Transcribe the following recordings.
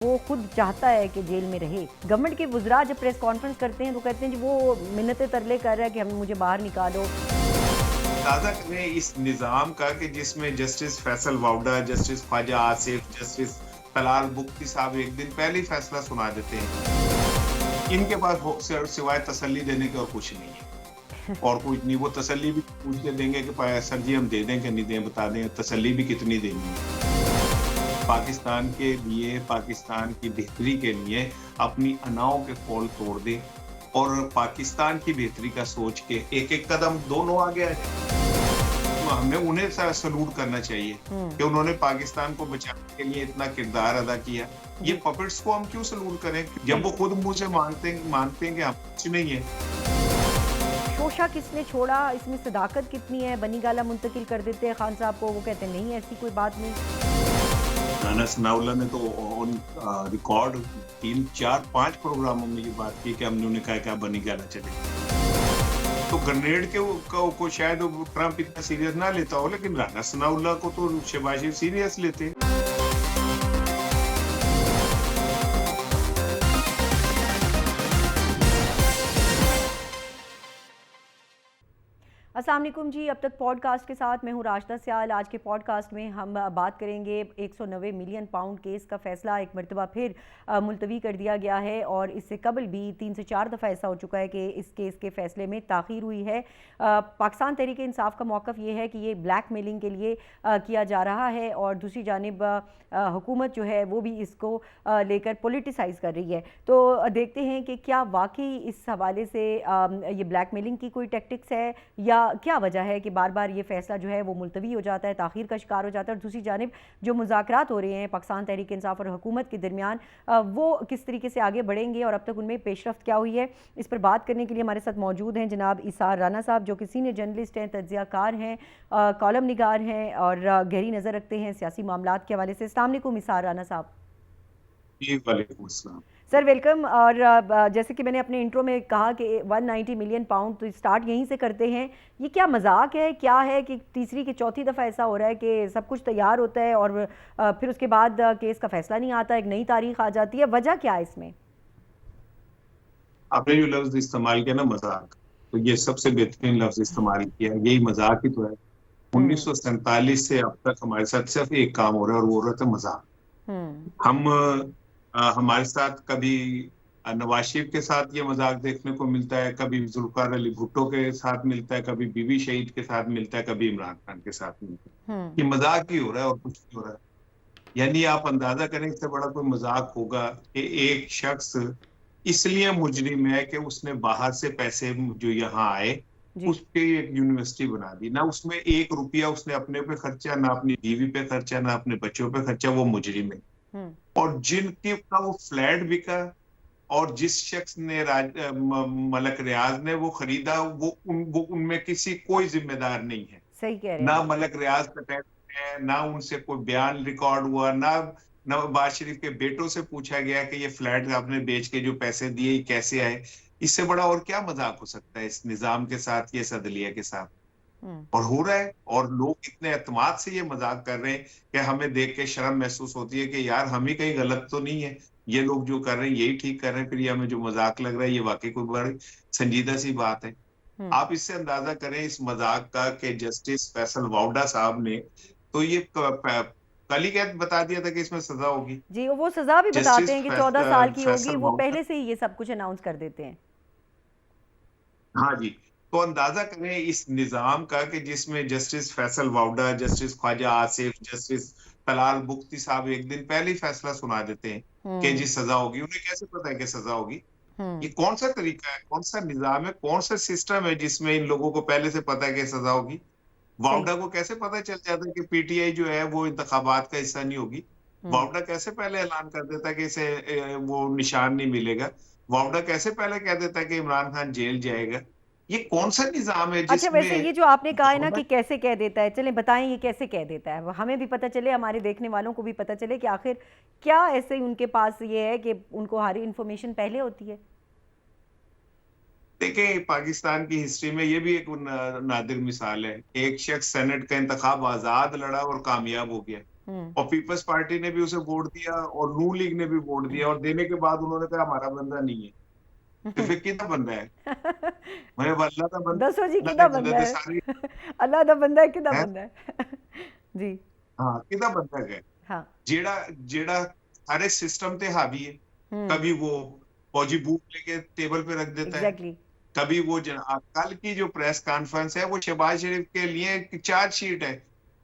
वो खुद चाहता है कि जेल में रहे। गवर्नमेंट के वुज़रा जब प्रेस कॉन्फ्रेंस करते हैं तो कहते हैं जी वो मिन्नतें तरले कर रहा है कि हम मुझे बाहर निकालो। ताज़ा करें इस निज़ाम का कि जिसमें justice Faisal Vawda, justice Khawaja Asif, justice Talal Bukhti साहब एक दिन पहले ही फैसला सुना देते हैं। इनके पास सिवाय तसल्ली देने के और कुछ नहीं है। और कुछ नहीं, वो तसल्ली भी पूछ के देंगे कि सर जी हम दे दें कि नहीं दें, बता दें तसल्ली भी कितनी देनी है। पाकिस्तान के लिए, पाकिस्तान की बेहतरी के लिए अपनी अनाओं के पोल तोड़ दें और पाकिस्तान की बेहतरी का सोच के एक-एक कदम दोनों आगे आ जाए। हमें उन्हें सैल्यूट करना चाहिए कि उन्होंने पाकिस्तान को बचाने के लिए इतना किरदार अदा किया। ये पपेट्स को हम क्यों सैल्यूट करें जब वो खुद मुँह से मानते हैं कि हम कुछ नहीं है। शोशा किसने छोड़ा, इसमें सदाकत कितनी है? बनी गाला मुंतकिल कर देते हैं खान साहब को, वो कहते हैं नहीं ऐसी कोई बात नहीं। राना सनाउल्लाह ने तो ऑन रिकॉर्ड 3, 4, 5 प्रोग्रामों में ये बात की कि हमने उन्हें कहा कि बनी गाला चले। तो ग्रेनेड को शायद ट्रंप इतना सीरियस ना लेता हो, लेकिन राना सनाउल्लाह को तो शहबाज शरीफ सीरियस लेते। अस्सलाम वालेकुम जी, अब तक पॉडकास्ट के साथ मैं हूँ राशिदा सियाल। आज के पॉडकास्ट में हम बात करेंगे 190 मिलियन पाउंड केस का फ़ैसला एक मरतबा फिर मुलतवी कर दिया गया है और इससे कबल भी 3 से 4 दफ़ा ऐसा हो चुका है कि इस केस के फ़ैसले में ताख़ीर हुई है। पाकिस्तान तहरीक इंसाफ का मौक़िफ़ ये है कि ये ब्लैक मेलिंग के लिए किया जा रहा है और दूसरी जानिब हुकूमत जो है वो भी इसको लेकर पोलिटिसाइज़ कर रही है। तो देखते हैं कि क्या वाकई इस हवाले से ये ब्लैक मेलिंग की कोई टैक्टिक्स है या क्या वजह है कि बार बार ये फैसला जो है वो मुलतवी हो जाता है, ताख़ीर का शिकार हो जाता है। और दूसरी जानिब जो मुज़ाकरात हो रहे हैं पाकिस्तान तहरीक इंसाफ और हुकूमत के दरमियान, वो किस तरीके से आगे बढ़ेंगे और अब तक उनमें पेशरफ्त क्या हुई है, इस पर बात करने के लिए हमारे साथ मौजूद हैं जनाब इसार राना साहब, जो कि सीनियर जर्नलिस्ट हैं, तज्ज़ियाकार हैं, कॉलम निगार हैं और गहरी नज़र रखते हैं सियासी मामलात के हवाले से। अस्सलाम वालेकुम इसार राना साहब। जी, वालेकुम अस्सलाम। Sir welcome. और जैसे कि मैंने अपने इंट्रो में कहा कि 190 मिलियन पाउंड, तो स्टार्ट यहीं से करते हैं। ये क्या मजाक है, क्या है कि तीसरी की चौथी दफ़ा ऐसा हो रहा है कि सब कुछ तैयार होता है और फिर उसके बाद केस का फैसला नहीं आता, एक नई तारीख आ जाती है, वजह क्या है इसमें? आपने जो लफ्ज इस्तेमाल किया ना मजाक, तो ये सबसे बेहतरीन लफ्ज इस्तेमाल किया, यही मजाक ही तो है। 1947 से अब तक हमारे साथ सिर्फ एक काम हो रहा है और वो हो रहा था मजाक। हम हमारे साथ कभी नवाज शरीफ के साथ ये मजाक देखने को मिलता है, कभी जुल्फकार अली भुट्टो के साथ मिलता है, कभी बीबी शहीद के साथ मिलता है, कभी इमरान खान के साथ मिलता है। ये मजाक ही हो रहा है और कुछ नहीं हो रहा है। यानी आप अंदाजा करें इससे बड़ा कोई मजाक होगा कि एक शख्स इसलिए मुजरिम है कि उसने बाहर से पैसे जो यहाँ आए उसके एक यूनिवर्सिटी बना दी, ना उसमें 1 रुपया उसने अपने पे खर्चा, ना अपनी बीवी पे खर्चा, ना अपने बच्चों पे खर्चा, वो मुजरिम है। और जिनके का वो फ्लैट बिका और जिस शख्स ने मलक रियाज ने वो खरीदा, वो उनमें किसी कोई जिम्मेदार नहीं है। सही कह रहे ना हैं। मलक रियाज का टैक्स है, ना उनसे कोई बयान रिकॉर्ड हुआ, ना नवाज शरीफ के बेटों से पूछा गया कि ये फ्लैट आपने बेच के जो पैसे दिए ये कैसे आए। इससे बड़ा और क्या मजाक हो सकता है इस निजाम के साथ, ये सदलिया के साथ। और हो रहा है और लोग इतने एतमाद से ये मजाक कर रहे हैं कि हमें देख के शर्म महसूस होती है कि यार हम ही कहीं गलत तो नहीं है, ये लोग जो कर रहे हैं यही ठीक कर रहे हैं, फिर ये हमें जो मजाक लग रहा है ये वाकई कोई बड़ी संजीदा सी बात है। आप इससे अंदाजा करें इस मजाक का कि जस्टिस फैसल वाउडा साहब ने तो ये कल ही क्या बता दिया था कि इसमें सजा होगी। जी, वो सजा भी बताते जस्टिस हैं कि 14 साल की होगी, फैसल वो वाउडा, पहले से ही ये सब कुछ अनाउंस कर देते हैं। हाँ जी, तो अंदाजा करें इस निजाम का कि जिसमें justice Faisal Vawda, justice Khawaja Asif, justice Talal Bukhti साहब एक दिन पहले ही फैसला सुना देते हैं कि जी सजा होगी। उन्हें कैसे पता है कि सजा होगी? ये कौन सा तरीका है, कौन सा निजाम है, कौन सा सिस्टम है जिसमें इन लोगों को पहले से पता है कि सजा होगी? सही। वावडा को कैसे पता चल जाता है कि पीटीआई जो है वो इंतखाबात का हिस्सा नहीं होगी? वावडा कैसे पहले ऐलान कर देता है कि इसे वो निशान नहीं मिलेगा? वावडा कैसे पहले कह देता है कि इमरान खान जेल जाएगा? ये कौन सा निजाम है अच्छा, वैसे जिसमें ये जो आपने कहा है ना कि गवर्नमेंट, कैसे कह देता है, चलें बताएं ये कैसे कह देता है, वो हमें भी पता चले, हमारे देखने वालों को भी पता चले कि आखिर क्या ऐसे उनके पास ये है कि उनको हर इन्फॉर्मेशन पहले होती है। देखिए पाकिस्तान की हिस्ट्री में ये भी एक नादिर मिसाल है। एक शख्स सेनेट का इंतखाब आजाद लड़ा और कामयाब हो गया। और पीपल्स पार्टी ने भी उसे वोट दिया और नून लीग ने भी वोट दिया, और देने के बाद उन्होंने कहा हमारा बंदा नहीं है। तो फिर कितना बंदा है? मैं अल्लाह का दसो जी बंदा किदा है, बंदा जन्नत है सारी अल्लाह दा बंदा है किदा है। बंदा है जी हाँ, कितना बंदा है हाँ जेड़ा जेड़ा सारे सिस्टम ते हावी है। कभी वो फौजी बूट लेके टेबल पे रख देता है, एग्जैक्टली कभी वो कल की जो प्रेस कॉन्फ्रेंस है वो शहबाज शरीफ के लिए चार्जशीट है।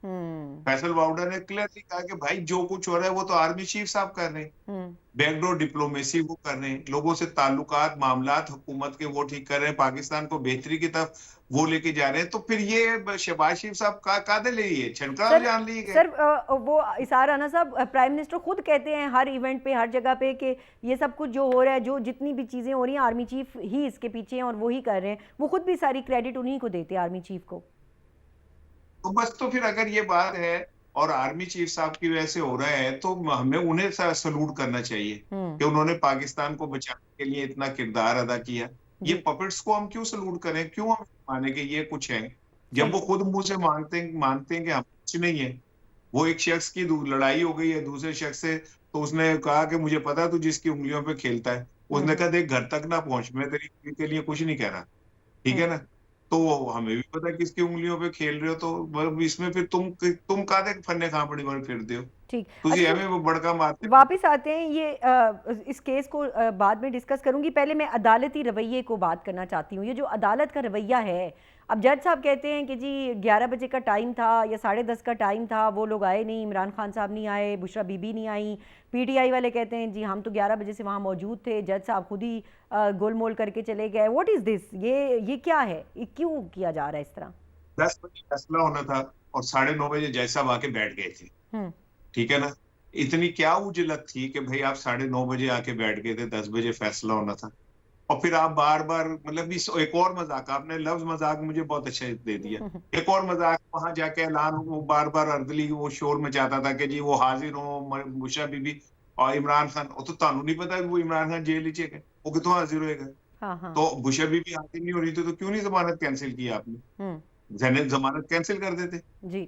हम्म फैसल वाउडा ने क्लियरली कहा कि भाई जो कुछ हो रहा है वो तो आर्मी चीफ साहब कर रहे हैं, हम्म बैकडोर डिप्लोमेसी वो कर रहे हैं, लोगों से ताल्लुकात मामलात हुकूमत के वो ठीक कर रहे हैं, पाकिस्तान को बेहतरी की तरफ वो लेके जा रहे हैं। तो फिर ये शहबाज शरीफ साहब का कादे ले लिए छनका सर जान लिए गए। सर वो इसार राना साहब प्राइम मिनिस्टर खुद कहते हैं हर इवेंट पे हर जगह पे कि ये सब कुछ जो हो रहा है, जो जितनी भी चीज़ें हो रही हैं आर्मी चीफ ही इसके पीछे हैं और वो ही कर रहे हैं। वो खुद भी सारी क्रेडिट उन्हीं को देते हैं आर्मी चीफ को। तो बस, तो फिर अगर ये बात है और आर्मी चीफ साहब की वजह से हो रहा है तो हमें उन्हें सलूट करना चाहिए कि उन्होंने पाकिस्तान को बचाने के लिए इतना किरदार अदा किया। ये जी पपेट्स को हम क्यों सलूट करें, क्यों हम माने कि ये कुछ है, जब सही वो खुद मुंह से मानते हैं कि हम कुछ नहीं है। वो एक शख्स की लड़ाई हो गई है दूसरे शख्स से, तो उसने कहा कि मुझे पता है तू जिसकी उंगलियों पे खेलता है। उसने कहा देख घर तक ना पहुंच, मैं तेरी उंगली के लिए कुछ नहीं कह रहा, ठीक है ना। तो हमें भी पता है किसकी उंगलियों पे खेल रहे हो, तो इसमें फिर तुम कादे फन्ने खापड़ी बन फिरते हो, ठीक। तुझे अच्छा हमें वो बड़का मारते। वापस आते हैं ये इस केस को बाद में डिस्कस करूंगी। पहले मैं अदालती रवैये को बात करना चाहती हूँ। ये जो अदालत का रवैया है, अब जज साहब कहते हैं कि जी 11 बजे का टाइम था या 10:30 का टाइम था, वो लोग आए नहीं, इमरान खान साहब नहीं आए, बुशरा बीबी नहीं आई। पीटीआई वाले कहते हैं जी हम तो 11 बजे से वहाँ मौजूद थे, जज साहब खुद ही गोलमोल करके चले गए। What is this? ये क्या है? ये क्यों किया जा रहा है इस तरह? 10 बजे फैसला होना था और 9:30 बजे जज साहब आके बैठ गए थे, ठीक है ना। इतनी क्या उजलत थी कि भाई आप 9:30 बजे आके बैठ गए थे, 10 बजे फैसला होना था। और फिर आप बार बार, मतलब इस एक और मजाक, आपने लफ्ज मजाक मुझे बहुत अच्छा दे दिया। एक और मजाक, वहां जाके ऐलान वो बार बार अर्दली वो शोर मचाता था कि जी वो हाजिर हो बुशरा बीबी और इमरान खान। तो तानू नहीं पता वो इमरान खान जेल नीचे गए, वो कितों हाजिर होएगा। हाँ हाँ तो बुशरा बीबी हाजिर नहीं हो रही थी तो क्यों नहीं जमानत कैंसिल की आपने, जमानत कैंसिल कर देते। जी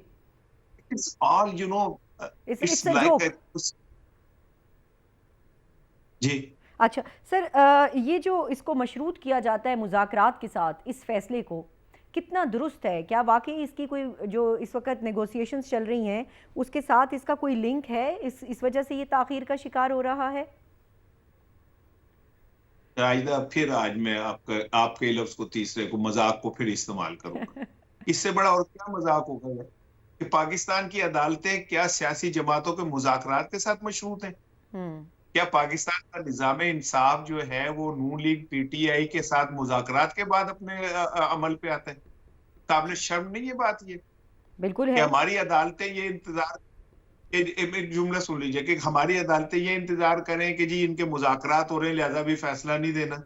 it's all you know, it's it's a joke. Like जी। अच्छा सर, ये जो इसको मशरूत किया जाता है मुज़ाकरात के साथ, इस फैसले को कितना दुरुस्त है? क्या वाकई इसकी कोई जो इस वक्त नेगोशिएशंस चल रही हैं उसके साथ इसका कोई लिंक है? इस वजह से ये ताख़ीर का शिकार हो रहा है? आइदा फिर आज मैं आपके लफ्ज को, तीसरे को, मजाक को फिर इस्तेमाल करूंगा। इससे बड़ा और क्या मजाक होगा कि पाकिस्तान की अदालतें क्या सियासी जमातों के मुज़ाकरात के साथ मशरूत हैं? क्या पाकिस्तान का निज़ाम इंसाफ जो है वो नून लीग पीटीआई के साथ मुज़ाकरात के बाद अपने अमल पे आता है? काबिल शर्म नहीं ये बात, ये बिल्कुल कि है। हमारी अदालतें ये इंतजार, एक जुमला सुन लीजिए कि हमारी अदालतें ये इंतजार करें कि जी इनके मुज़ाकरात हो रहे हैं लिहाजा भी फैसला नहीं देना।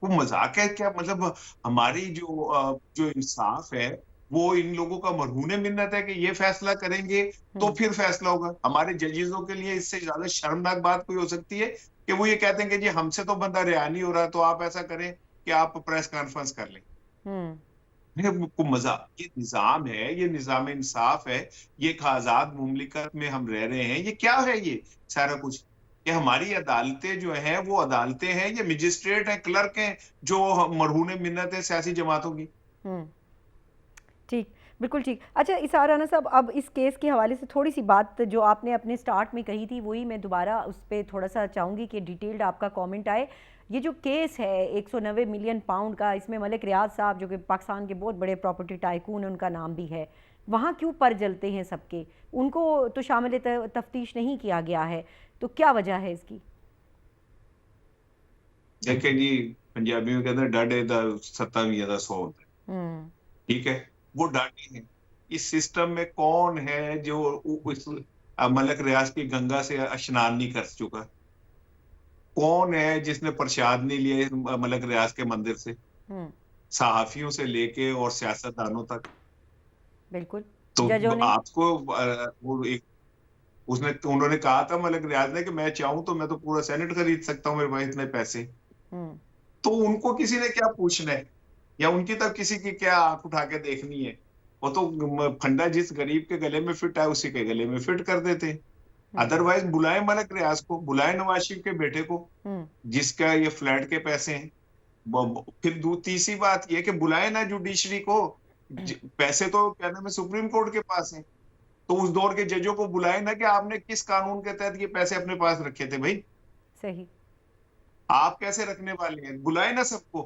वो मजाक है क्या? मतलब हमारी जो इंसाफ है वो इन लोगों का मरहूने मिन्नत है कि ये फैसला करेंगे तो फिर फैसला होगा। हमारे जजेसों के लिए इससे ज्यादा शर्मनाक बात कोई हो सकती है कि वो ये कहते हैं कि जी हमसे तो बंदा रिहा नहीं हो रहा, तो आप ऐसा करें कि आप प्रेस कॉन्फ्रेंस कर लें। मजा, ये निजाम है, ये निजाम इंसाफ है, ये एक आजाद मुमलिकत में हम रह रहे हैं। ये क्या है ये सारा कुछ? कि हमारी अदालतें जो हैं वो अदालतें हैं, ये मजिस्ट्रेट हैं, क्लर्क हैं जो मरहूने मिन्नत है सियासी जमातों की। ठीक, बिल्कुल ठीक। अच्छा इसार राना साहब, अब इस केस के हवाले से थोड़ी सी बात जो आपने अपने स्टार्ट में कही थी वही मैं दोबारा उस पर थोड़ा सा चाहूँगी कि डिटेल्ड आपका कमेंट आए। ये जो केस है 190 मिलियन पाउंड का, इसमें मलिक रियाज साहब जो कि पाकिस्तान के बहुत बड़े प्रॉपर्टी टाइकून है, उनका नाम भी है, वहाँ क्यों पर जलते हैं सबके? उनको तो शामिल तफ्तीश नहीं किया गया है, तो क्या वजह है इसकी? देखिए जी, पंजाबी में कहते हैं डाडे दा सत्ता भी दा 100 होता है, ठीक है, वो डाटे हैं। इस सिस्टम में कौन है जो मलिक रियाज की गंगा से स्नान नहीं कर चुका? कौन है जिसने प्रसाद नहीं लिया मलिक रियाज के मंदिर से, सहाफियों से लेके और सियासतदानों तक? बिल्कुल। तो जजों ने आपको वो एक उन्होंने कहा था मलिक रियाज ने कि मैं चाहूं तो मैं तो पूरा सेनेट खरीद सकता हूं, मेरे पास इतने पैसे। तो उनको किसी ने क्या पूछना है, या उनकी तब किसी की क्या आंख उठा के देखनी है? वो तो फंडा जिस गरीब के गले में फिट है उसी के गले में फिट कर देते। अदरवाइज बुलाए मलक रियाज को, बुलाए नवाज शरीफ के बेटे को, जिसका ये फ्लैट के पैसे हैं। फिर तीसरी बात ये कि बुलाए ना जुडिशरी को, पैसे तो क्या नाम है सुप्रीम कोर्ट के पास है, तो उस दौर के जजों को बुलाए ना कि आपने किस कानून के तहत ये पैसे अपने पास रखे थे भाई, सही, आप कैसे रखने वाले हैं, बुलाए ना सबको।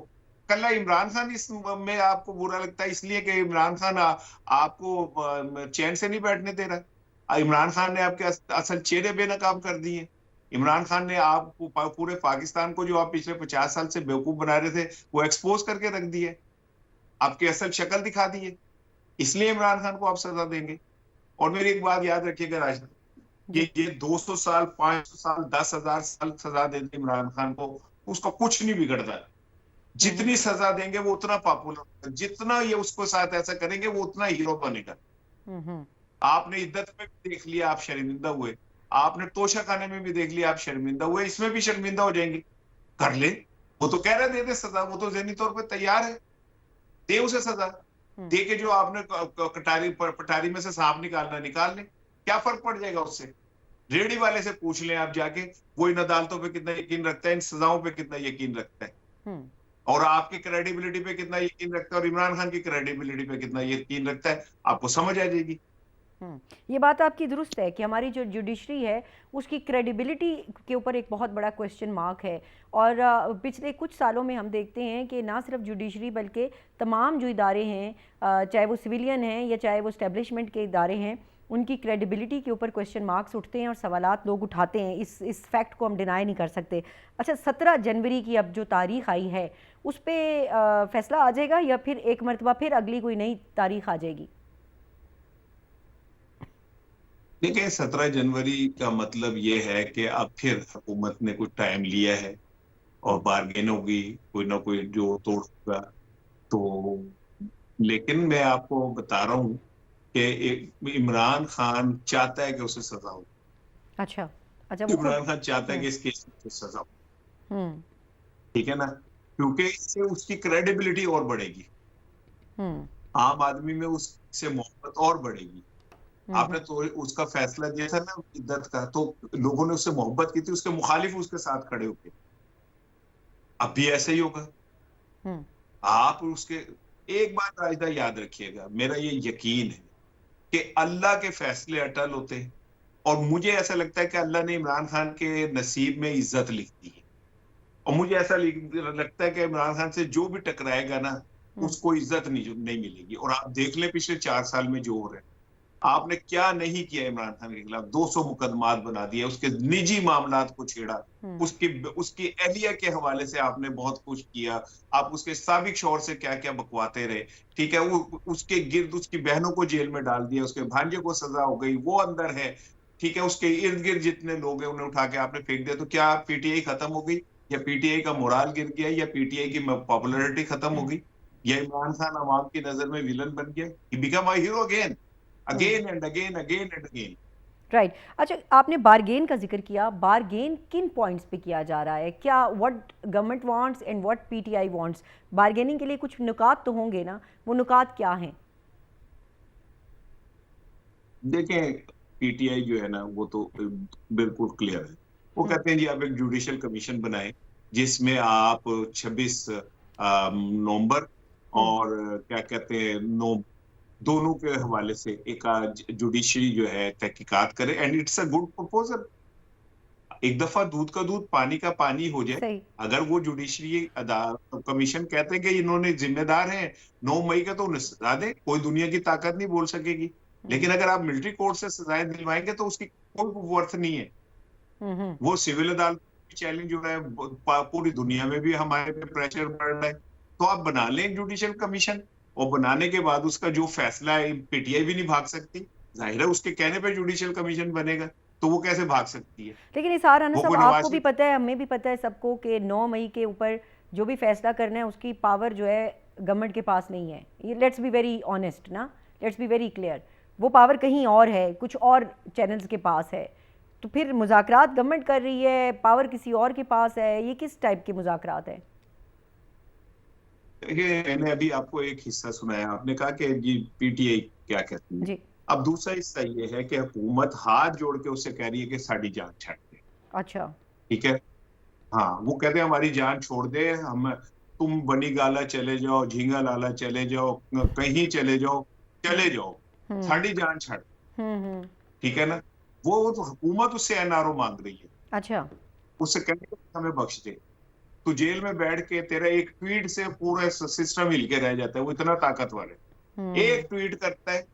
कल इमरान खान इस में आपको बुरा लगता है इसलिए कि इमरान खान आपको चैन से नहीं बैठने दे रहा। इमरान खान ने आपके असल चेहरे बेनकाब कर दिए। इमरान खान ने आपको पूरे पाकिस्तान को जो आप पिछले 50 साल से बेवकूफ बना रहे थे वो एक्सपोज करके रख दिए, आपकी असल शक्ल दिखा दी है, इसलिए इमरान खान को आप सजा देंगे। और मेरी एक बात याद रखिएगा राजनाथ, ये 200 साल 500 साल 10,000 साल सजा देते इमरान खान को, उसका कुछ नहीं बिगड़ता है। जितनी सजा देंगे वो उतना पॉपुलर, जितना ये उसको साथ ऐसा करेंगे वो उतना हीरो बनेगा। आपने इद्दत में भी देख लिया आप शर्मिंदा हुए, आपने तोशा खाने में भी देख लिया आप शर्मिंदा हुए, इसमें भी शर्मिंदा हो जाएंगे। कर ले, वो तो कह रहे दे दे सजा, वो तो ज़हनी तौर पे तैयार है, दे उसे सजा, दे के जो आपने पटारी में से सांप निकालना निकाल ले, क्या फर्क पड़ जाएगा उससे। रेडी वाले से पूछ लें आप जाके, वो इन अदालतों पे कितना यकीन रखता है, इन सजाओं पे कितना यकीन रखता है, और आपकी क्रेडिबिलिटी पे कितना यकीन रखता है, और इमरान खान की क्रेडिबिलिटी पे कितना यकीन रखता है, आपको समझ आ जाएगी। ये बात आपकी दुरुस्त है कि हमारी जो जुडिशरी है उसकी क्रेडिबिलिटी के ऊपर एक बहुत बड़ा क्वेश्चन मार्क है। और पिछले कुछ सालों में हम देखते हैं कि ना सिर्फ जुडिशरी बल्कि तमाम जो इदारे हैं, चाहे वो सिविलियन हैं या चाहे वो इस्टेब्लिशमेंट के इदारे हैं, उनकी क्रेडिबिलिटी के ऊपर क्वेश्चन मार्क्स उठते हैं और सवालात लोग उठाते हैं। इस फैक्ट को हम डिनाई नहीं कर सकते। अच्छा, 17 जनवरी की अब जो तारीख आई है उस पर फैसला आ जाएगा या फिर एक मरतबा फिर अगली कोई नई तारीख आ जाएगी? देखिए 17 जनवरी का मतलब ये है कि अब फिर हुकूमत ने कुछ टाइम लिया है और बार्गेन होगी, कोई ना कोई जो तोड़। तो लेकिन मैं आपको बता रहा हूँ कि इमरान खान चाहता है कि उसे सजा हो। अच्छा, इमरान खान चाहता है कि इस केस में सजा हो, ठीक है ना, क्योंकि इससे उसकी क्रेडिबिलिटी और बढ़ेगी, आम आदमी में उससे मोहब्बत और बढ़ेगी। आपने तो उसका फैसला दिया था ना इद्दत का, तो लोगों ने उससे मोहब्बत की थी, उसके मुखालिफ उसके साथ खड़े होके। अब भी ऐसे ही होगा। आप उसके, एक बात राजदा याद रखिएगा, मेरा ये यकीन है कि अल्लाह के फैसले अटल होते हैं, और मुझे ऐसा लगता है कि अल्लाह ने इमरान खान के नसीब में इज्जत लिख दी है, और मुझे ऐसा लगता है कि इमरान खान से जो भी टकराएगा ना उसको इज्जत नहीं मिलेगी। और आप देख लें पिछले 4 साल में जो हो रहा है, आपने क्या नहीं किया इमरान खान के खिलाफ, 200 मुकदमात बना दिए, उसके निजी मामलात को छेड़ा, उसकी एहलिया के हवाले से आपने बहुत कुछ किया, आप उसके साबिक शौहर से क्या क्या बकवाते रहे, ठीक है, वो उसके गिर्द उसकी बहनों को जेल में डाल दिया, उसके भांजे को सजा हो गई, वो अंदर है, ठीक है, उसके इर्द गिर्द जितने लोग हैं उन्हें उठा के आपने फेंक दिया। तो क्या पीटीआई खत्म हो गई, या पीटीआई का मोराल गिर गया, या पीटीआई की पॉपुलैरिटी खत्म हो गई, या इमरान खान अवाम की नजर में विलन बन गया? He become a hero again and again and again. Right. अच्छा, आपने बारगेन का जिक्र किया, बारगेन किन पॉइंट्स पे किया जा रहा है? क्या what government wants and what PTI wants, bargaining के लिए कुछ नुकात तो होंगे ना, वो नुकात क्या हैं? देखें, पीटीआई जो है ना वो तो बिल्कुल क्लियर है, वो कहते हैं जी आप एक जुडिशियल कमीशन बनाएं जिसमें आप 26 नवंबर और क्या कहते हैं दोनों के हवाले से एक जुडिशरी जो है तहकीकात करे, and it's a good proposal. एक दफा दूध का दूध पानी का पानी हो जाए। अगर वो जुडिशरी कमीशन कहते हैं कि इन्होंने जिम्मेदार हैं 9 मई का, तो उन्हें सजा दे, कोई दुनिया की ताकत नहीं बोल सकेगी। लेकिन अगर आप मिलिट्री कोर्ट से सजाएं दिलवाएंगे तो उसकी कोई वर्थ नहीं है। वो सिविल अदालत चैलेंज जो है पूरी दुनिया में भी हमारे पे प्रेशर बढ़ रहा है, तो आप बना लें जुडिशियल कमीशन, और बनाने के बाद उसका जो फैसला है पीटीआई भी नहीं भाग सकती, जाहिर है उसके कहने पे जुडिशियल कमीशन बनेगा, तो वो कैसे भाग सकती है? लेकिन इस राना साहब, आपको भी पता है, हमें भी पता है सबको कि 9 मई के ऊपर जो भी फैसला करना है उसकी पावर जो है गवर्नमेंट के पास नहीं है। ये लेट्स बी वेरी ऑनेस्ट ना, लेट्स बी वेरी क्लियर, वो पावर कहीं और है, कुछ और चैनल्स के पास है। तो फिर मुज़ाकरात गवर्नमेंट कर रही है, पावर किसी और के पास है, ये किस टाइप के मुज़ाकरात है? देखिए, मैंने अभी आपको एक हिस्सा सुनाया, आपने कहा कि जी पीटीआई क्या कहती है। जी। अब दूसरा हिस्सा ये है कि हुकूमत हाथ जोड़ के उससे कह रही है कि साड़ी जान छाड़ दे। अच्छा। ठीक है, हाँ, वो कहते हैं हमारी जान छोड़ दे, हम तुम बनी गाला चले जाओ, झींगा लाला चले जाओ, कहीं चले जाओ, हम्म। साड़ी जान छाड़। हम्म। ठीक है ना, वो तो हुकूमत उससे एनआरओ मांग रही है, अच्छा। उससे कहने को हमें बख्श दे। तू जेल में बैठ के तेरा एक ट्वीट से पूरा सिस्टम हिल के रह जाता है, वो इतना ताकतवर है। हम्म। एक ट्वीट करता है,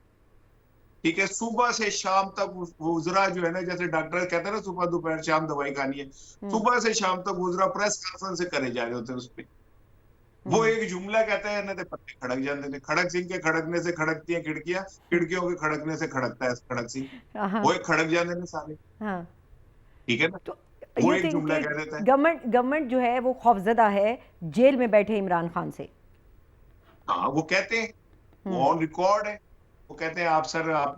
ठीक है, सुबह से शाम तक गुजरा जो है ना, जैसे डॉक्टर कहते हैं ना सुबह दोपहर शाम दवाई खानी है, हम्म। सुबह से शाम तक गुजरा प्रेस कॉन्फ्रेंस करे जा रहे होते हैं उस पे। वो हम्म। एक जुमला कहता है ना, ते पत्ते खड़क जाते थे, खड़क सिंह के खड़कने से खड़कती हैं खिड़कियां, खिड़कियों के खड़कने से खड़कता है खड़क सिंह। हाँ। वो एक खड़क जाते थे सारे। हाँ। ठीक है ना, तो वो यू एक थिंक जुमला कि कह देता है। गवर्नमेंट जो है वो खौफजदा है जेल में बैठे इमरान खान से? हाँ, वो कहते हैं, वो हम्म। ऑन रिकॉर्ड है। वो कहते हैं आप सर, आप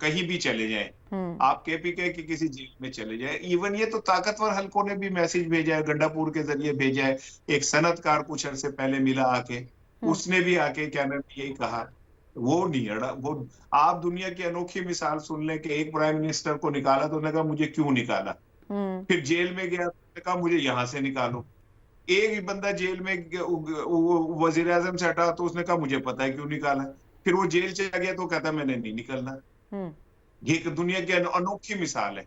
कहीं भी चले जाएं, हम्म। आप केपीके की किसी जेल में चले जाएं। इवन ये तो ताकतवर हलकों ने भी मैसेज भेजा है, गंडापुर के जरिए भेजा है। एक सनतकार कुछ अरसे पहले मिला आके, हम्म। उसने भी आके क्या नाम यही कहा। वो नहीं अड़ा वो। आप दुनिया की अनोखी मिसाल सुन लें कि एक प्राइम मिनिस्टर को निकाला तो उसने कहा मुझे क्यों निकाला। हम्म। फिर जेल में गया तो उसने कहा मुझे यहां से निकालो। एक ही बंदा जेल में वजीर आजम से हटा तो उसने कहा मुझे पता है क्यों निकाला। फिर वो जेल चला गया तो कहता मैंने नहीं निकलना। हम्म। ये एक दुनिया की अनोखी मिसाल है।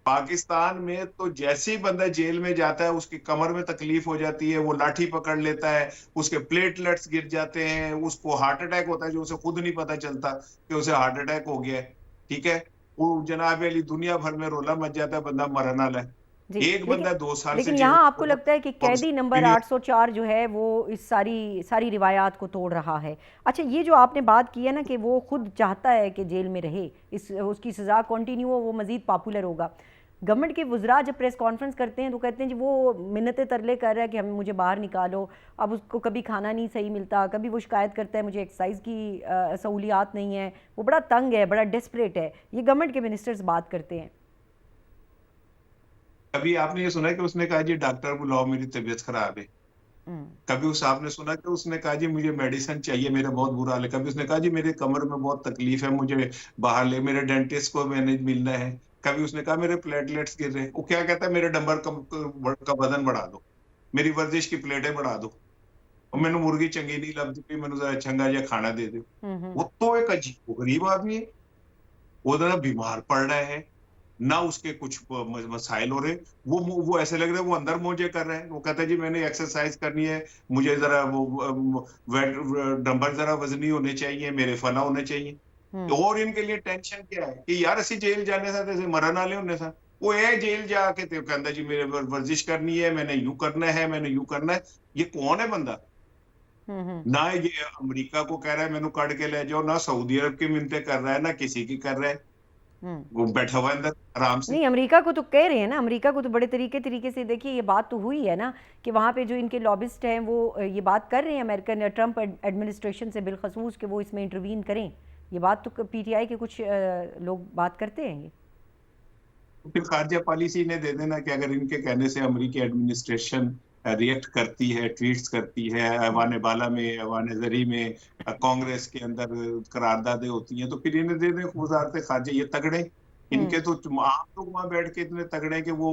पाकिस्तान में तो जैसे ही बंदा जेल में जाता है उसकी कमर में तकलीफ हो जाती है, वो लाठी पकड़ लेता है, उसके प्लेटलेट्स गिर जाते हैं, उसको हार्ट अटैक होता है जो उसे खुद नहीं पता चलता कि उसे हार्ट अटैक हो गया है। ठीक है, वो जनाब अली दुनिया भर में रोला मच जाता है, बंदा मरना है। जी। एक लेकिन बंदा 2 साल से लेकिन जेल यहाँ आपको में लगता है कि कैदी नंबर 804 जो है वो इस सारी सारी रिवायात को तोड़ रहा है? अच्छा, ये जो आपने बात की है ना कि वो खुद चाहता है कि जेल में रहे, इस उसकी सज़ा कंटिन्यू हो, वो मज़ीद पॉपुलर होगा। गवर्नमेंट के वज़रा जब प्रेस कॉन्फ्रेंस करते हैं तो कहते हैं जी वो मिन्नतें तरले कर रहा है कि हम मुझे बाहर निकालो। अब उसको कभी खाना नहीं सही मिलता, कभी वो शिकायत करता है मुझे एक्सरसाइज की सहूलियात नहीं है, वो बड़ा तंग है, बड़ा डेस्परेट है। ये गवर्नमेंट के मिनिस्टर्स बात करते हैं। कभी आपने ये सुना कि उसने कहा जी डॉक्टर बुलाओ मेरी तबीयत खराब है? हम्म। कभी उस आपने सुना कि उसने कहा जी मुझे मेडिसिन चाहिए, मेरा बहुत बुरा हाल है? कभी उसने कहा जी मेरे कमर में बहुत तकलीफ है, मुझे बाहर ले, मेरे डेंटिस्ट को मैंने मिलना है? कभी उसने कहा मेरे प्लेटलेट्स गिर रहे हैं? वो क्या कहता है, मेरे डंबर का वजन बढ़ा दो, मेरी वर्जिश की प्लेटें बढ़ा दो, और मैंने मुर्गी चंगी नहीं लगती, मैंने जरा चंगा या खाना दे दो। हम्म। वो तो एक अजीब गरीब आदमी है। वो ना बीमार पड़ रहा है, ना उसके कुछ मसाइल हो रहे। वो ऐसे लग रहा है वो अंदर मौजे कर रहे हैं। वो कहता है जी मैंने एक्सरसाइज करनी है, मुझे जरा वो वेट डंबल जरा वजनी होने चाहिए, मेरे फला होने चाहिए। हम्म। और इनके लिए टेंशन क्या है कि यार असि जेल जाने से जैसे मरण वाले होने से, वो है जेल जाके तो कहता जी मेरे वर्जिश करनी है, मैंने यूं करना है, मैंने यूं करना है। ये कौन है बंदा? हम्म। ना ये अमेरिका को कह रहा है मैंने काट के ले जाओ, ना सऊदी अरब की मिन्नतें कर रहा है, ना किसी की कर रहा है। हम्म। वो बैठा हुआ है अंदर आराम से। नहीं, अमेरिका को तो कह रहे हैं ना, अमेरिका को तो बड़े तरीके तरीके से देखिए ये बात तो हुई है ना कि वहाँ पे जो इनके लॉबिस्ट हैं वो ये बात कर रहे हैं अमेरिकन ट्रंप एडमिनिस्ट्रेशन से बिलखसूस कि वो इसमें इंटरवीन करें। ये बात तो पीटीआई के कुछ लोग बात करते हैं ये। फिर खारजा पॉलिसी ने दे देना कि अगर इनके कहने से अमेरिकी एडमिनिस्ट्रेशन रिएक्ट करती है, ट्वीट्स करती है, ऐवान बाला में, ऐवान जरी में, कांग्रेस के अंदर करारदादें होती हैं, तो फिर इन्हें दे दें वजारत खारजा। ये तगड़े, हम्म। इनके तो आम लोग वहां बैठ के इतने तगड़े हैं कि वो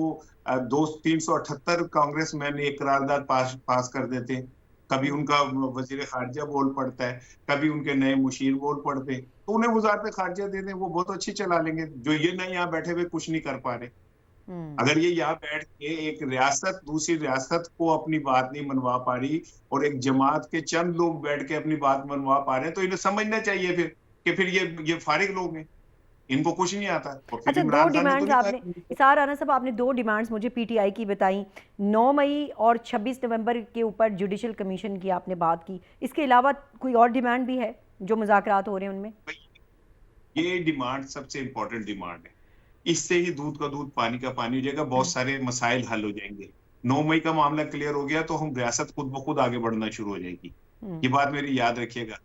378 कांग्रेसमैन एक करारदाद पास कर देते हैं। कभी उनका वजीर खारजा बोल पड़ता है, कभी उनके नए मुशीर बोल पड़ते हैं, तो उन्हें वजारत खारजा दे दें, वो बहुत अच्छी चला लेंगे, जो ये नहीं यहाँ बैठे हुए कुछ नहीं कर पा रहे। अगर ये यहाँ बैठ के एक रियासत दूसरी रियासत को अपनी बात नहीं मनवा पा रही, और एक जमात के चंद लोग बैठ के अपनी बात मनवा पा रहे हैं, तो इन्हें समझना चाहिए फिर कि फिर ये फारिग लोग हैं, इनको कुछ नहीं आता। और फिर अच्छा, दो इमरान खान ने तो डिमांड्स नहीं आपने, कहा। इसार राना साहब, आपने दो डिमांड्स मुझे पीटीआई की बताई। 9 मई और 26 नवंबर के ऊपर जुडिशल कमीशन की आपने बात की, इसके अलावा कोई और डिमांड भी है जो मुज़ाकरात हो रहे हैं उनमें? ये डिमांड सबसे इंपॉर्टेंट डिमांड है। इससे ही दूध का दूध पानी का पानी हो जाएगा, बहुत सारे मसाइल हल हो जाएंगे। 9 मई का मामला क्लियर हो गया तो हम रियासत खुद ब खुद आगे बढ़ना शुरू हो जाएगी। ये बात मेरी याद रखिएगा।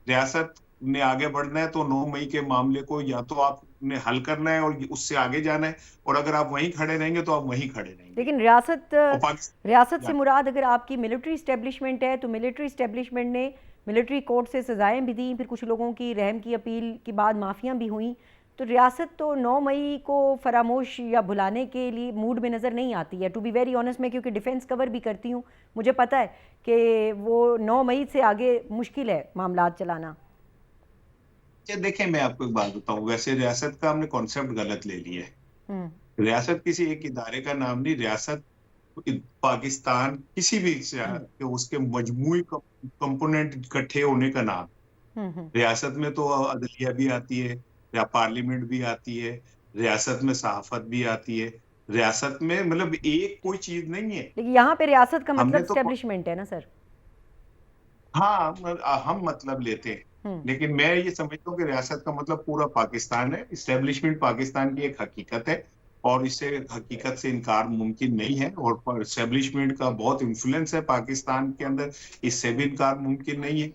रियासत ने आगे बढ़ना है तो 9 मई के मामले को या तो आपने हल करना है और उससे आगे जाना है, और अगर आप वहीं खड़े रहेंगे तो आप वहीं खड़े रहेंगे। लेकिन और रियासत से मुराद अगर आपकी मिलिट्री इस्टेब्लिशमेंट है, तो मिलिट्री इस्टेब्लिशमेंट ने मिलिट्री कोर्ट से सजाएं भी दी, फिर कुछ लोगों की रहम की अपील के बाद माफ़ियाँ भी हुई, तो रियासत तो 9 मई को फरामोश या भुलाने के लिए मूड में नज़र नहीं आती है। टू बी वेरी ऑनेस्ट, मैं क्योंकि डिफेंस कवर भी करती हूँ, मुझे पता है कि वो 9 मई से आगे मुश्किल है मामला चलाना। देखें, मैं आपको एक बात बताऊं, वैसे रियासत का हमने कॉन्सेप्ट गलत ले लिया है। रियासत किसी एक इदारे का नाम नहीं, रियासत पाकिस्तान किसी भी उसके मजमूई कंपोनेंट इकट्ठे होने का नाम। रियासत में तो अदलिया भी आती है, या पार्लियामेंट भी आती है, रियासत में सहाफत भी आती है, रियासत में मतलब एक कोई चीज नहीं है। लेकिन यहाँ पे रियासत का मतलब तो एस्टेब्लिशमेंट है ना सर। हाँ, हम मतलब लेते हैं, लेकिन मैं ये समझता हूँ कि रियासत का मतलब पूरा पाकिस्तान है। इस्टेब्लिशमेंट पाकिस्तान की एक हकीकत है और इससे हकीकत से इनकार मुमकिन नहीं है, और इस्टेब्लिशमेंट का बहुत इन्फ्लुएंस है पाकिस्तान के अंदर, इससे भी इनकार मुमकिन नहीं है।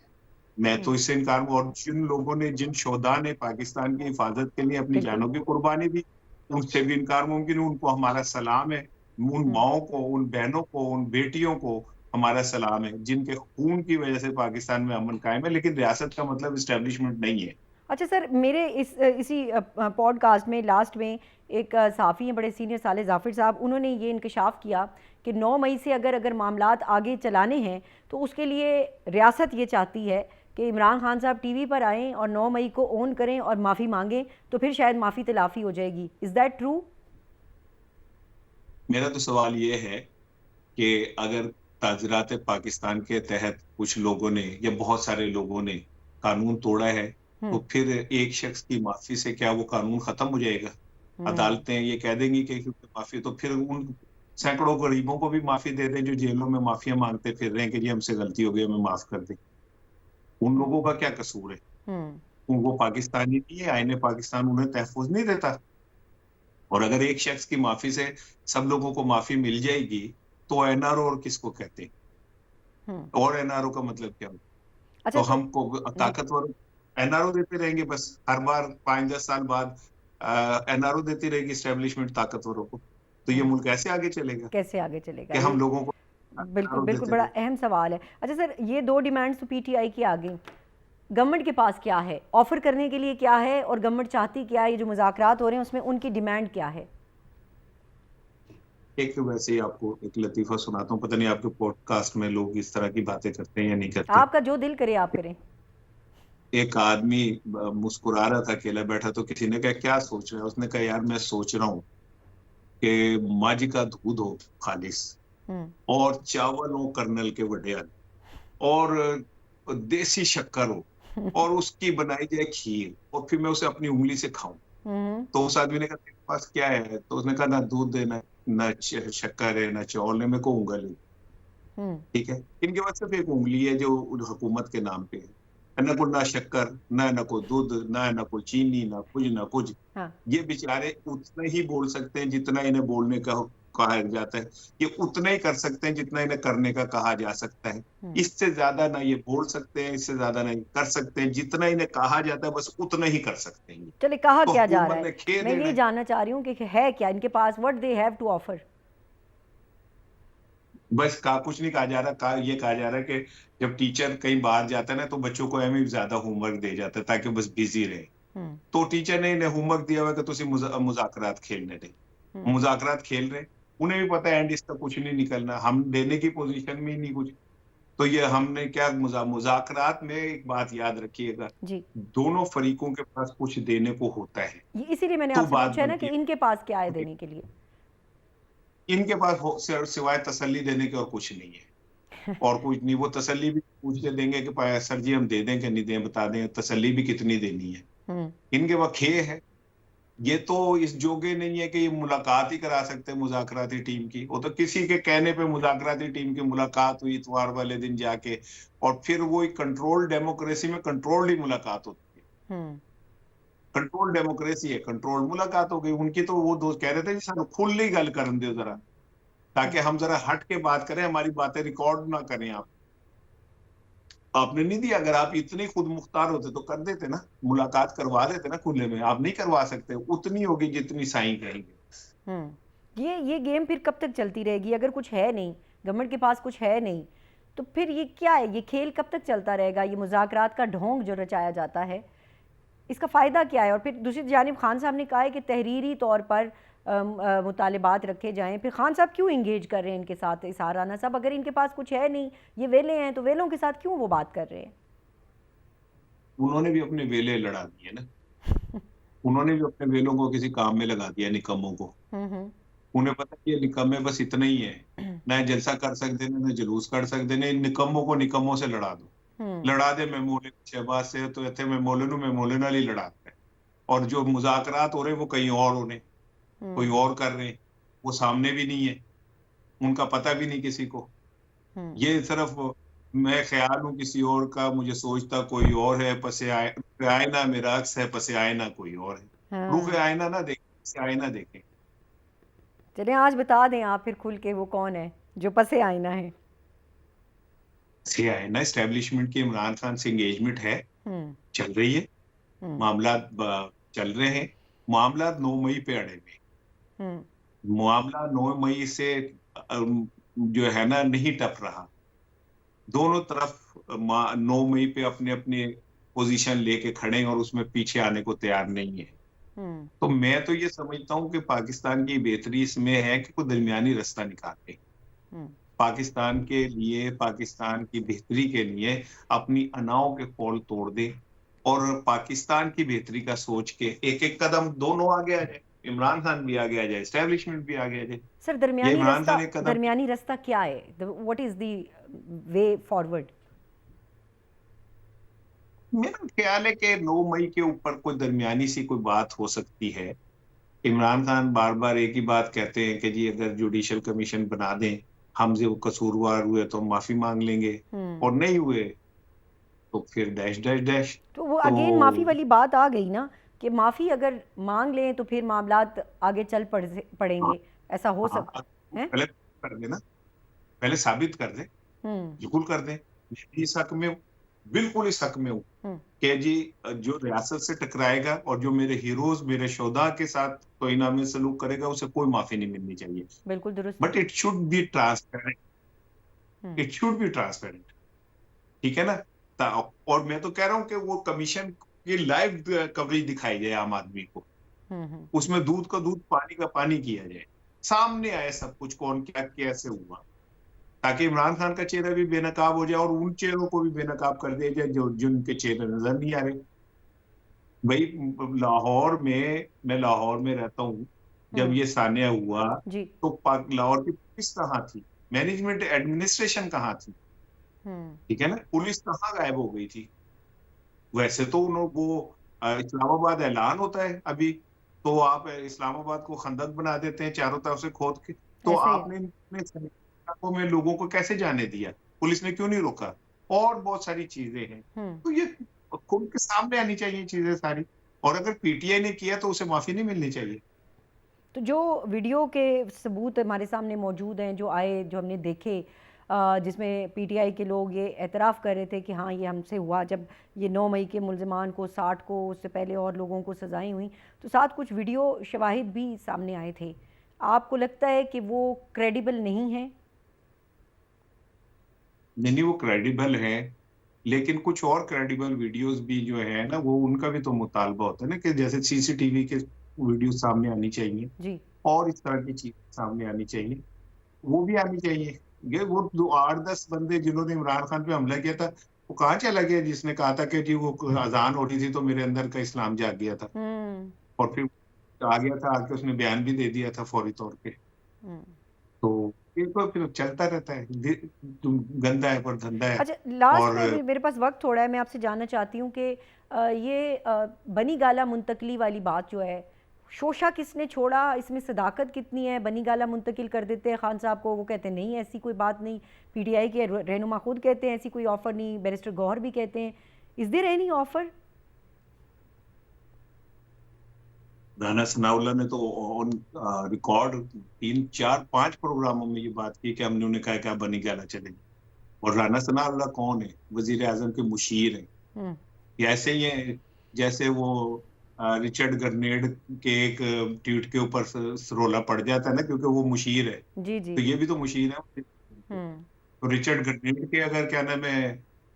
मैं तो इससे इनकार, और जिन लोगों ने, जिन शोधा ने पाकिस्तान की हिफाजत के लिए अपनी जानों की कुर्बानी दी, उनसे भी इनकार मुमकिन है। उनको हमारा सलाम है, उन माओं को, उन बहनों को, उन बेटियों को हमारा सलाम है, जिनके खून की वजह से पाकिस्तान में अमन कायम है। लेकिन रियासत का मतलब इस्टेब्लिशमेंट नहीं है। अच्छा सर, मेरे इसी पॉडकास्ट में लास्ट में एक साफ़ी हैं बड़े सीनियर, साले जाफिर साहब, उन्होंने ये इंकशाफ किया कि 9 मई से अगर मामलात आगे चलाने हैं तो उसके लिए रियासत ये चाहती है कि इमरान खान साहब टीवी पर आएँ और 9 मई को ऑन करें और माफ़ी मांगें, तो फिर शायद माफ़ी तलाफ़ी हो जाएगी। Is that true? मेरा तो सवाल ये है कि अगर ताज़रात पाकिस्तान के तहत कुछ लोगों ने या बहुत सारे लोगों ने कानून तोड़ा है, तो फिर एक शख्स की माफी से क्या वो कानून खत्म हो जाएगा? अदालतें ये कह देंगी कि माफी, तो फिर उन सैकड़ों गरीबों को भी माफी दे दें जो जेलों में माफिया मांगते फिर रहे हैं कि जी हमसे गलती हो गई, हमें माफ कर दें। उन लोगों का क्या कसूर है? वो पाकिस्तानी नहीं है, आईने पाकिस्तान उन्हें तहफुज नहीं देता। और अगर एक शख्स की माफी से सब लोगों को माफी मिल जाएगी तो एनआरओ और किसको कहते हैं? और एनआरओ का मतलब क्या होता है? अच्छा, तो हमको ताकतवर एनआरओ देते रहेंगे, बस हर बार 5-10 साल बाद एनआरओ देती रहेगी इस्टेब्लिशमेंट ताकतवरों को, तो ये मुल्क कैसे आगे चलेगा? कैसे आगे चलेगा कि हम लोगों को बिल्कुल बिल्कुल बड़ा अहम सवाल है। अच्छा सर, ये 2 डिमांड्स तो पीटीआई की आ गई, गवर्नमेंट के पास क्या है ऑफर करने के लिए, क्या है, और गवर्नमेंट चाहती क्या है? ये जो मुज़ाकरात हो रहे हैं उसमें उनकी डिमांड क्या है? एक वैसे ही आपको एक लतीफ़ा सुनाता हूँ, पता नहीं आपके पॉडकास्ट में लोग इस तरह की बातें करते हैं या नहीं करते। आपका जो दिल करे आप करें। एक आदमी मुस्कुरा रहा था, अकेला बैठा, तो किसी ने कहा क्या सोच रहा है? उसने कहा यार मैं सोच रहा हूँ कि माजी का दूध हो खालिस, और चावल हो कर्नल के वडेल, और देसी शक्कर हो, और उसकी बनाई जाए खीर, और फिर मैं उसे अपनी उंगली से खाऊं। तो उस आदमी ने कहा तेरे पास क्या है? तो उसने कहा ना दूध है, ना शक्कर है, ना चावल है, मेरे को उंगल है। ठीक है, इनके पास सिर्फ एक उंगली है जो हुकूमत के नाम पे है, ना कोई, ना शक्कर, ना कोई दूध, ना कोई चीनी, ना कुछ। हाँ। ये बेचारे उतना ही बोल सकते हैं जितना इन्हें बोलने का कहा जाता है, ये उतना ही कर सकते हैं जितना इन्हें करने का कहा जा सकता है। इससे ज्यादा ना ये बोल सकते हैं, इससे ज्यादा ना कर सकते हैं। जितना इन्हें कहा जाता है बस उतना ही कर सकते हैं। चलिए, कहा क्या जा रहा है, मैं ये जानना चाह रही हूँ कि है क्या इनके पास, what they have to offer? बस कुछ नहीं कहा जा रहा, ये कहा जा रहा है कि जब टीचर कहीं बाहर जाता है ना तो बच्चों को एवं ज्यादा होमवर्क दे जाता है ताकि बस बिजी रहे। तो टीचर ने इन्हें होमवर्क दिया हुआ कि तुसी मुज़ाकरात खेलने दे, मुज़ाकरात खेल रहे, उन्हें भी पता है एंड इसका कुछ नहीं निकलना, हम देने की पोजीशन में ही नहीं कुछ। तो ये हमने क्या, मुज़ाकरात में एक बात याद रखिएगा, दोनों फरीकों के पास कुछ देने को होता है। इसीलिए मैंने आपसे पूछा ना कि इनके पास क्या है देने के लिए। इनके पास सिवाय तसल्ली देने के और कुछ नहीं है, और कुछ नहीं। वो तसल्ली भी पूछ के देंगे कि सर जी हम दे दें कि नहीं दें, बता दें, तसल्ली भी कितनी देनी है। इनके पास खे है, ये तो इस जोगे नहीं है कि ये मुलाकात ही करा सकते हैं मुज़ाकराती टीम की। वो तो किसी के कहने पे मुज़ाकराती टीम की मुलाकात हुई इतवार वाले दिन जाके, और फिर वो एक कंट्रोल डेमोक्रेसी में कंट्रोल ही मुलाकात होती है। कंट्रोल डेमोक्रेसी है, कंट्रोल मुलाकात हो गई उनकी। तो वो दोस्त कह रहे थे सर खुली गल करन दो जरा, ताकि हम जरा हट के बात करें, हमारी बातें रिकॉर्ड ना करें आप। आपने नहीं दिया। अगर आप इतने खुद मुख्तार होते तो कर देते ना, मुलाकात करवा देते ना खुले में। आप नहीं करवा सकते, उतनी होगी जितनी साईं कहेंगे। ये गेम फिर कब तक चलती रहेगी? अगर कुछ है नहीं, गवर्नमेंट के पास कुछ है नहीं, तो फिर ये क्या है? ये खेल कब तक चलता रहेगा? ये मुज़ाकरात का ढोंग जो रचाया जाता है, इसका फ़ायदा क्या है? और फिर दूसरी जानिब खान साहब ने कहा है कि तहरीरी तौर पर मुतालिबात रखे जाएं। फिर खान साहब क्यों इंगेज कर रहे हैं इनके साथ? इसार राना साहब, अगर इनके पास कुछ है नहीं, ये वेले हैं, तो वेलों के साथ क्यों वो बात कर रहे हैं? उन्होंने भी अपने वेले लड़ा दिए ना। उन्होंने भी अपने वेलों को किसी काम में लगा दिया, निकम्मों को। उन्हें पता है ये निकम्मे बस इतना ही है, ना जलसा कर सकते ने, ना जुलूस कर सकते ने। निकम्मों को निकम्मों से लड़ा दो। लड़ा दे मेमोले शहबाज से, तो इतने मेमोले नाल ही लड़ाते हैं। और जो मुज़ाकरात हो रहे हैं वो कहीं और हो रहे, कोई और कर रहे हैं, वो सामने भी नहीं है, उनका पता भी नहीं किसी को। ये सिर्फ मैं ख्याल हूँ किसी और का, मुझे सोचता कोई और है, पसे आईना मेरा अक्स है, पसे आईना कोई और है। रूह आईना ना देखें, पसे आईना देखें। चलिए आज बता दें आप फिर खुल के वो कौन है जो पसे आईना है। पसे आईना एस्टेब्लिशमेंट की इमरान खान से एंगेजमेंट है, चल रही है, मामला चल रहे हैं। मामला 9 मई पे अड़े हुए, मामला 9 मई से जो है ना नहीं टप रहा। दोनों तरफ 9 मई पे अपने अपने पोजीशन लेके खड़े हैं और उसमें पीछे आने को तैयार नहीं है। तो मैं तो ये समझता हूँ कि पाकिस्तान की बेहतरी इसमें है कि कोई दरमियानी रास्ता निकाले, पाकिस्तान के लिए, पाकिस्तान की बेहतरी के लिए अपनी अनाओं के पोल तोड़ दे और पाकिस्तान की बेहतरी का सोच के एक एक कदम दोनों आगे आ जाए। इमरान खान भी आगे आ जाए, एस्टेब्लिशमेंट भी आगे आ जाए। सर दरमियानी रास्ता क्या है? What is the way forward? मेरा ख्याल है कि 9 मई के ऊपर कोई दरमियानी सी कोई बात हो सकती है। इमरान खान बार बार एक ही बात कहते हैं कि जी अगर जुडिशल कमीशन बना दें, हमसे वो कसूरवार हुए तो माफी मांग लेंगे, और नहीं हुए तो फिर डैश डैश डैश। तो वो अगेन माफी वाली बात आ गई ना कि माफी अगर मांग लें तो फिर मामलात आगे चल पड़ेंगे। ऐसा हो सकता है? पहले कर दे ना, पहले साबित कर दे, बिल्कुल कर दे। इस हक में, बिल्कुल इस हक में हूँ कि जी जो रियासत से टकराएगा और जो मेरे हीरोज, मेरे शोधा के साथ तो इनामी सलूक करेगा, उसे कोई माफी नहीं मिलनी चाहिए। बिल्कुल दुरुस्त। But it should be transparent, it should be transparent, ठीक है ना। और मैं तो कह रहा हूँ कि वो कमीशन की लाइव कवरेज दिखाई जाए आम आदमी को, उसमें दूध का दूध, पानी का पानी किया जाए, सामने आए सब कुछ, कौन क्या कैसे हुआ, ताकि इमरान खान का चेहरा भी बेनकाब हो जाए और उन चेहरों को भी बेनकाब कर दिया जाए जो जिनके चेहरे नजर नहीं आ रहे। भाई मैं लाहौर में रहता हूँ, जब ये सानिया हुआ तो लाहौर की पुलिस कहाँ थी, मैनेजमेंट एडमिनिस्ट्रेशन कहाँ थी, ठीक है ना, पुलिस कहाँ गायब हो गई थी। वैसे तो वो इस्लामाबाद ऐलान होता है अभी, तो आप इस्लामाबाद को खंदक बना देते हैं चारों तरफ से खोद के, तो आपने में लोगों को कैसे जाने दिया, पुलिस ने क्यों नहीं रोका, और बहुत सारी चीजें हैं। तो ये खुद के सामने आनी चाहिए चीजें सारी, और अगर पीटीआई ने किया तो उसे माफी नहीं मिलनी चाहिए। तो जो वीडियो के सबूत हमारे सामने मौजूद हैं, जो आए, जो हमने देखे, जिसमें पीटीआई के लोग ये एतराफ़ कर रहे थे कि हाँ ये हमसे हुआ, जब ये 9 मई के मुल्ज़िमान को, 60 को, उससे पहले और लोगों को सज़ाएं हुई, तो साथ कुछ वीडियो शवाहिद भी सामने आए थे। आपको लगता है कि वो क्रेडिबल नहीं है? नहीं, वो क्रेडिबल है, लेकिन कुछ और क्रेडिबल वीडियोस भी जो है ना, वो उनका भी तो मुतालबा होता है ना कि जैसे सीसीटीवी के वीडियो सामने आनी चाहिए जी, और इस तरह की चीज सामने आनी चाहिए, वो भी आनी चाहिए। ये वो 8-10 बंदे जिन्होंने इमरान खान पे हमला किया था, वो कहाँ चला गया जिसने कहा था कि जी वो अजान हो रही थी तो मेरे अंदर का इस्लाम जाग गया था, और फिर आ गया था, आके उसने बयान भी दे दिया था फौरी तौर पे। तो ये तो फिर चलता रहता है, गंदा है पर धंधा है। अच्छा, लास्ट में मेरे पास वक्त थोड़ा है, मैं आपसे जानना चाहती हूँ कि ये बनी गाला मुंतकली वाली बात जो है, शोशा किसने छोड़ा, इसमें सदाकत कितनी है? बनी गाला मुंतकिल कर देते हैं खान साहब को, वो कहते हैं नहीं ऐसी कोई बात नहीं, पीटीआई के रहनुमा खुद कहते हैं ऐसी कोई ऑफ़र नहीं, बैरिस्टर गौहर भी कहते हैं, is there any offer? Rana Sanaullah ने तो ऑन रिकॉर्ड 3, 4, 5 प्रोग्रामों में ये बात की कि हमने उन्हें कहा कि आप बनी गाला चलेंगे। और राना सनाउल्लाह कौन है? वजीर आजम के मुशीर हैं। ये ऐसे ही है जैसे वो रिचर्ड गरनेड के एक ट्वीट के ऊपर रोला पड़ जाता है ना, क्योंकि वो मुशीर है। जी जी। तो ये भी तो मुशीर है। तो रिचर्ड गरनेड के अगर क्या नाम है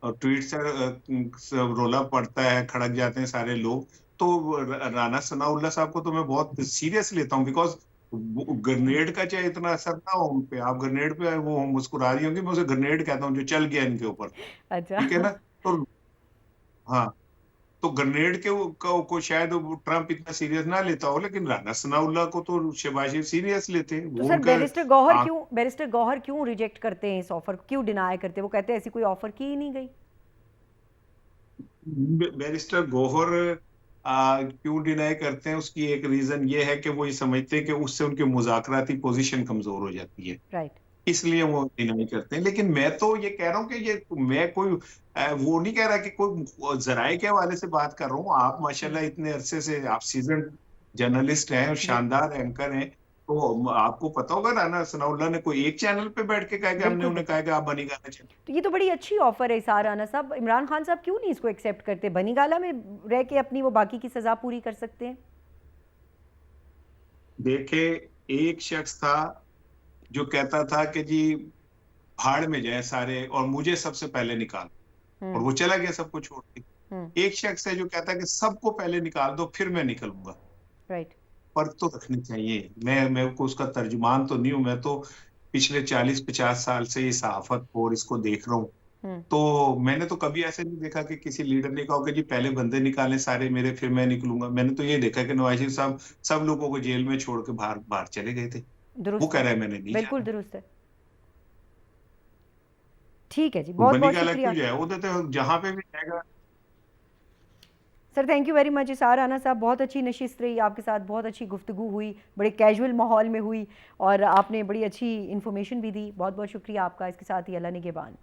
ट्वीट से रोला पड़ता है, खड़क जाते हैं सारे लोग, तो राना सनाउल्लाह साहब को तो मैं बहुत सीरियस लेता हूँ, बिकॉज ग्रेनेड का चाहे इतना असर ना हो उन पे, आप ग्रेनेड पे वो मुस्कुरा रही होंगी, मैं उसे ग्रेनेड कहता हूँ जो चल गया इनके ऊपर। अच्छा। ठीक है ना? तो हाँ, तो ग्रेनेड के को शायद ट्रंप इतना सीरियस ना लेता हो, लेकिन राना सनाउल्लाह को तो शहबाज शरीफ सीरियस लेते हैं। तो वो सर उनका बैरिस्टर गौहर क्यों रिजेक्ट करते हैं इस ऑफर, क्यों डिनाई करते हैं? वो कहते हैं ऐसी कोई ऑफर की ही नहीं गई। बैरिस्टर गौहर क्यों डिनाई करते हैं, उसकी एक रीजन ये है कि वो ये समझते हैं कि उससे उनकी मुज़ाकराती पोजीशन कमजोर हो जाती है, राइट। इसलिए वो डिनाई करते हैं। लेकिन मैं तो ये कह रहा हूँ कि ये मैं कोई वो नहीं कह रहा कि कोई जराए के हवाले से बात कर रहा हूँ। आप माशाल्लाह इतने अरसे से आप सीजन जर्नलिस्ट हैं और शानदार एंकर हैं, तो आपको पता होगा राना सनाउल्लाह ने कोई एक चैनल पे बैठ के कहा कि हमने उन्हें कहा कि आप बनी गाना चैनल। तो ये तो बड़ी अच्छी ऑफर है इसार राना साहब। इमरान खान साहब क्यों नहीं इसको एक्सेप्ट करते? बनी गाला में रह के अपनी वो बाकी की सजा पूरी कर सकते हैं। देखे, एक शख्स था जो कहता था कि जी भाड़ में जाए सारे और मुझे सबसे पहले निकाल, और वो चला गया सबको छोड़ के। एक शख्स है जो कहता है कि सबको पहले निकाल दो फिर मैं निकलूंगा। राइट। फर्क तो रखनी चाहिए। मैं को उसका तर्जुमान तो नहीं हूं, मैं तो पिछले 40-50 साल से ये सहाफत और इसको देख रहा हूँ। तो मैंने तो कभी ऐसे नहीं देखा कि किसी लीडर ने कहा कि जी पहले बंदे निकालें सारे मेरे फिर मैं निकलूंगा। मैंने तो ये देखा कि नवाज शरीफ साहब सब लोगों को जेल में छोड़ के बाहर बाहर चले गए थे। वो कह रहा है मैंने नहीं बिल्कुल जाना। दुरुस्त है। ठीक है जी, बहुत बहुत शुक्रिया। क्यों जाए, वो तो जहां पे भी जाएगा। Sir thank you very much Isar Rana साहब, बहुत अच्छी नशिस्त रही आपके साथ, बहुत अच्छी गुफ्तगू हुई, बड़े कैजुअल माहौल में हुई और आपने बड़ी अच्छी इन्फॉर्मेशन भी दी। बहुत बहुत शुक्रिया आपका। इसके साथ ही अल्लाह निगहबान।